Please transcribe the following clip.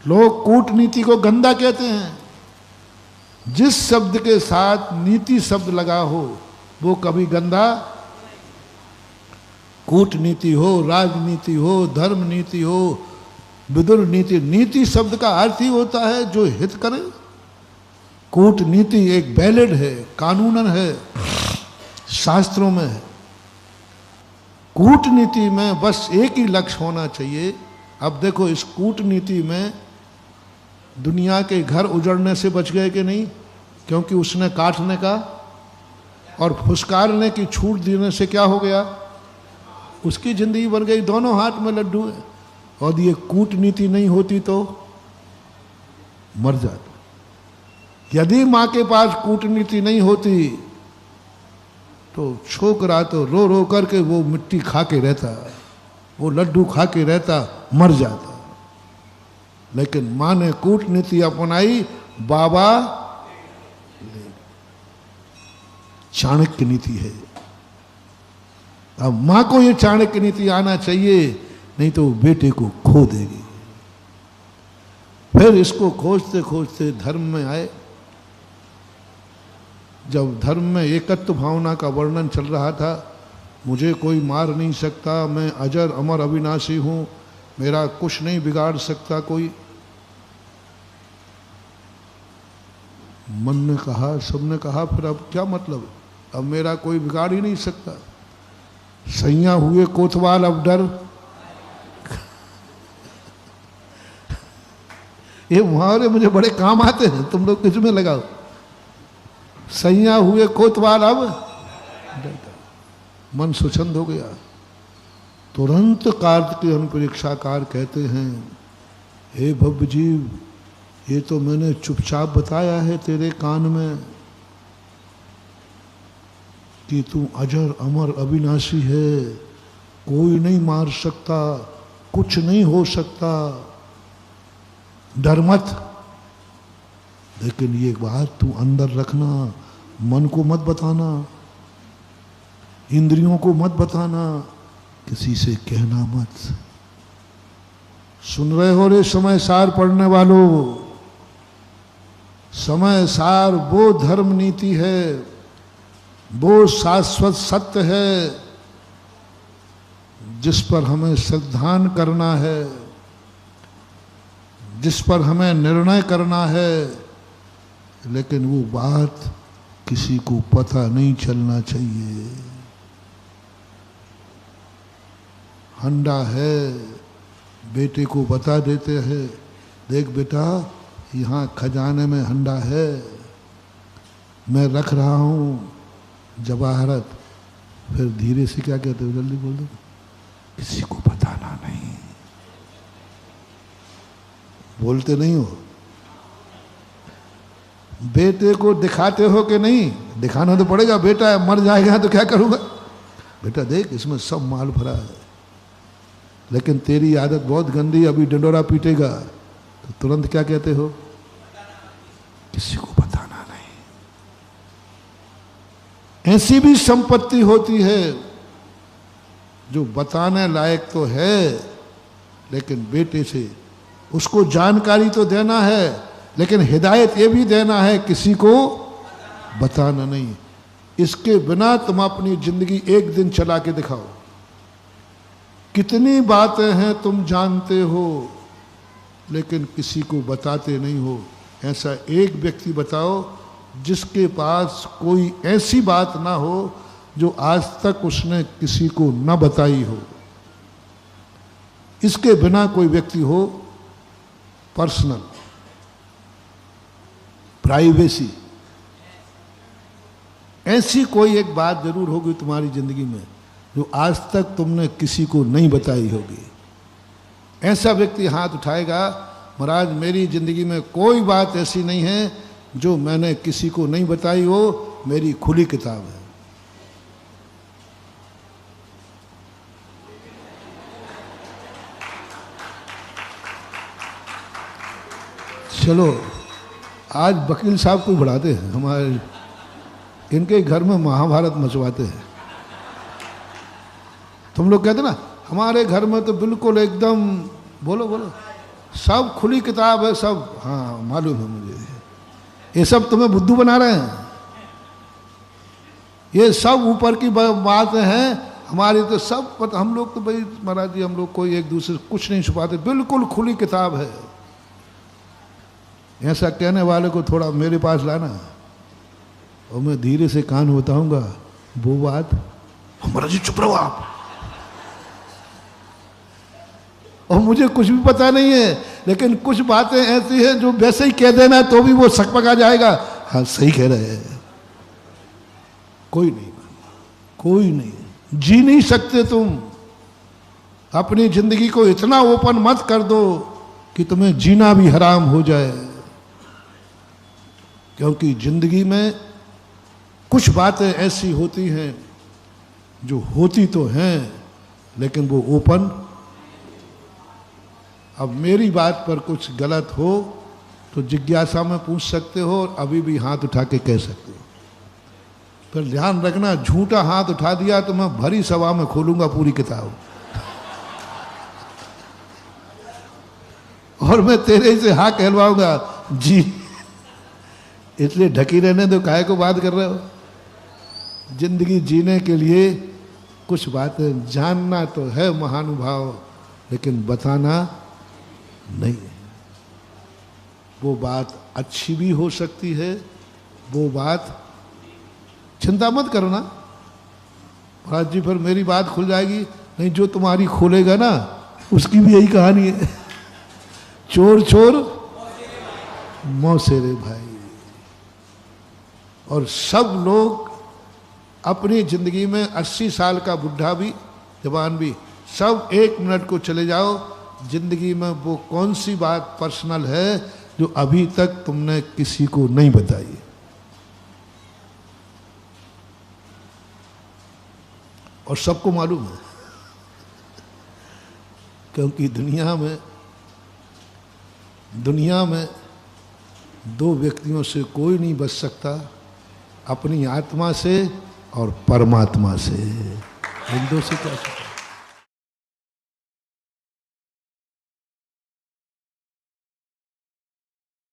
लोग कूटनीति को गंदा कहते हैं। जिस शब्द के साथ नीति शब्द लगा हो वो कभी गंदा, कूटनीति हो, राजनीति हो, धर्म नीति हो, विदुर नीति, नीति शब्द का अर्थ ही होता है जो हित करे। कूटनीति एक वैलिड है, कानूनन है, शास्त्रों में है। कूटनीति में बस एक ही लक्ष्य होना चाहिए। अब देखो इस कूटनीति में दुनिया के घर उजड़ने से बच गए कि नहीं, क्योंकि उसने काटने का और फुसकारने की छूट देने से क्या हो गया, उसकी जिंदगी बन गई। दोनों हाथ में लड्डू है। और ये कूटनीति नहीं होती तो मर जाता। यदि माँ के पास कूटनीति नहीं होती तो छोकरा तो रो रो करके वो मिट्टी खा के रहता, वो लड्डू खा के रहता, मर जाता। लेकिन माँ ने कूटनीति अपनाई, बाबा चाणक्य नीति है। अब माँ को ये चाणक्य नीति आना चाहिए, नहीं तो बेटे को खो देगी। फिर इसको खोजते खोजते धर्म में आए। जब धर्म में एकत्व भावना का वर्णन चल रहा था, मुझे कोई मार नहीं सकता, मैं अजर अमर अविनाशी हूँ, मेरा कुछ नहीं बिगाड़ सकता कोई। मन ने कहा, सबने कहा फिर अब क्या मतलब, अब मेरा कोई बिगाड़ ही नहीं सकता। सैया हुए कोतवाल अब डर। ये मुहावरे मुझे बड़े काम आते हैं, तुम लोग किस में लगाओ। सैया हुए कोतवाल अब डरता। मन स्वच्छंद हो गया। तुरंत कार्तिक अनुपरीक्षाकार कहते हैं, हे भव्य जीव, ये तो मैंने चुपचाप बताया है तेरे कान में कि तू अजर अमर अविनाशी है, कोई नहीं मार सकता, कुछ नहीं हो सकता, डर मत। लेकिन ये बात तू अंदर रखना, मन को मत बताना, इंद्रियों को मत बताना, किसी से कहना मत। सुन रहे हो रे समय सार पढ़ने वालों, समय सार वो धर्म नीति है, वो शाश्वत सत्य है जिस पर हमें श्रद्धान करना है, जिस पर हमें निर्णय करना है। लेकिन वो बात किसी को पता नहीं चलना चाहिए। हंडा है, बेटे को बता देते हैं, देख बेटा यहाँ खजाने में हंडा है, मैं रख रहा हूँ जवाहरत। फिर धीरे से क्या कहते हो, जल्दी बोल दो, किसी को बताना नहीं। बोलते नहीं हो। बेटे को दिखाते हो कि नहीं, दिखाना तो पड़ेगा, बेटा है, मर जाएगा तो क्या करूँगा। बेटा देख इसमें सब माल भरा है, लेकिन तेरी आदत बहुत गंदी, अभी डंडोरा पीटेगा। तो तुरंत क्या कहते हो, किसी को बताना नहीं। ऐसी भी संपत्ति होती है जो बताने लायक तो है, लेकिन बेटे से उसको जानकारी तो देना है, लेकिन हिदायत ये भी देना है किसी को बताना नहीं। इसके बिना तुम अपनी जिंदगी एक दिन चला के दिखाओ। कितनी बातें हैं तुम जानते हो, लेकिन किसी को बताते नहीं हो। ऐसा एक व्यक्ति बताओ जिसके पास कोई ऐसी बात ना हो जो आज तक उसने किसी को न बताई हो। इसके बिना कोई व्यक्ति हो, पर्सनल, प्राइवेसी, ऐसी कोई एक बात जरूर होगी तुम्हारी जिंदगी में जो आज तक तुमने किसी को नहीं बताई होगी। ऐसा व्यक्ति हाथ उठाएगा, महाराज मेरी जिंदगी में कोई बात ऐसी नहीं है जो मैंने किसी को नहीं बताई हो, मेरी खुली किताब है। चलो आज वकील साहब को बढ़ाते हैं, हमारे इनके घर में महाभारत मचवाते हैं। तुम लोग कहते ना हमारे घर में तो बिल्कुल एकदम, बोलो बोलो, सब खुली किताब है, सब हाँ मालूम है मुझे। ये सब तुम्हें बुद्धू बना रहे हैं, ये सब ऊपर की बातें हैं। हमारी तो सब पता, हम लोग तो भाई महाराज जी हम लोग कोई एक दूसरे से कुछ नहीं छुपाते, बिल्कुल खुली किताब है। ऐसा कहने वाले को थोड़ा मेरे पास लाना और मैं धीरे से कान बताऊंगा वो बात। महाराज जी चुप रहो आप, और मुझे कुछ भी पता नहीं है, लेकिन कुछ बातें ऐसी हैं जो वैसे ही कह देना तो भी वो सकपका जाएगा, हाँ सही कह रहे हैं। कोई नहीं, कोई नहीं, जी नहीं सकते तुम। अपनी जिंदगी को इतना ओपन मत कर दो कि तुम्हें जीना भी हराम हो जाए, क्योंकि जिंदगी में कुछ बातें ऐसी होती हैं जो होती तो हैं लेकिन वो ओपन। अब मेरी बात पर कुछ गलत हो तो जिज्ञासा में पूछ सकते हो और अभी भी हाथ उठा के कह सकते हो। पर ध्यान रखना, झूठा हाथ उठा दिया तो मैं भरी सभा में खोलूंगा पूरी किताब, और मैं तेरे से हाँ कहलवाऊंगा जी। इसलिए ढकी रहने दो, काहे को बात कर रहे हो। जिंदगी जीने के लिए कुछ बातें जानना तो है महानुभाव, लेकिन बताना नहीं। वो बात अच्छी भी हो सकती है, वो बात, चिंता मत करो ना महाराज जी, फिर मेरी बात खुल जाएगी। नहीं, जो तुम्हारी खोलेगा ना उसकी भी यही कहानी है, चोर चोर मौसेरे भाई। और सब लोग अपनी जिंदगी में 80 साल का बुढ़ा भी जवान भी सब 1 मिनट को चले जाओ, जिंदगी में वो कौन सी बात पर्सनल है जो अभी तक तुमने किसी को नहीं बताई। और सबको मालूम है, क्योंकि दुनिया में 2 व्यक्तियों से कोई नहीं बच सकता, अपनी आत्मा से और परमात्मा से। इन दो से क्या